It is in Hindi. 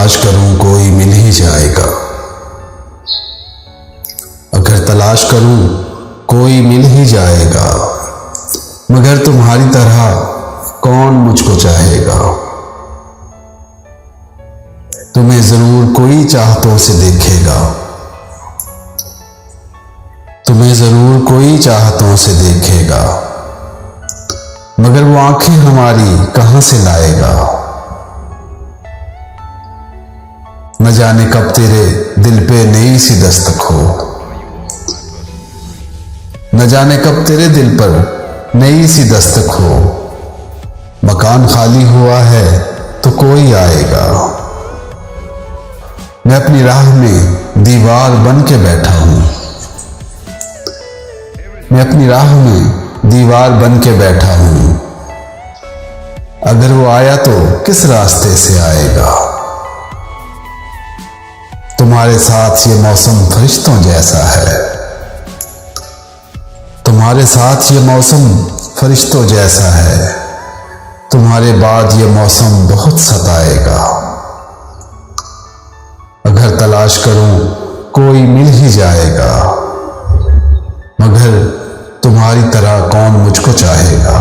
तलाश करूं कोई मिल ही जाएगा। अगर तलाश करूं कोई मिल ही जाएगा, मगर तुम्हारी तरह कौन मुझको चाहेगा। तुम्हें जरूर कोई चाहतों से देखेगा, तुम्हें जरूर कोई चाहतों से देखेगा, मगर वो आंखें हमारी कहां से लाएगा। न जाने कब तेरे दिल पे नई सी दस्तक हो, न जाने कब तेरे दिल पर नई सी दस्तक हो। मकान खाली हुआ है तो कोई आएगा, मैं अपनी राह में दीवार बन के बैठा हूं, मैं अपनी राह में दीवार बन के बैठा हूं। अगर वो आया तो किस रास्ते से आएगा। तुम्हारे साथ ये मौसम फरिश्तों जैसा है, तुम्हारे साथ ये मौसम फरिश्तों जैसा है। तुम्हारे बाद ये मौसम बहुत सताएगा। अगर तलाश करूं कोई मिल ही जाएगा, मगर तुम्हारी तरह कौन मुझको चाहेगा।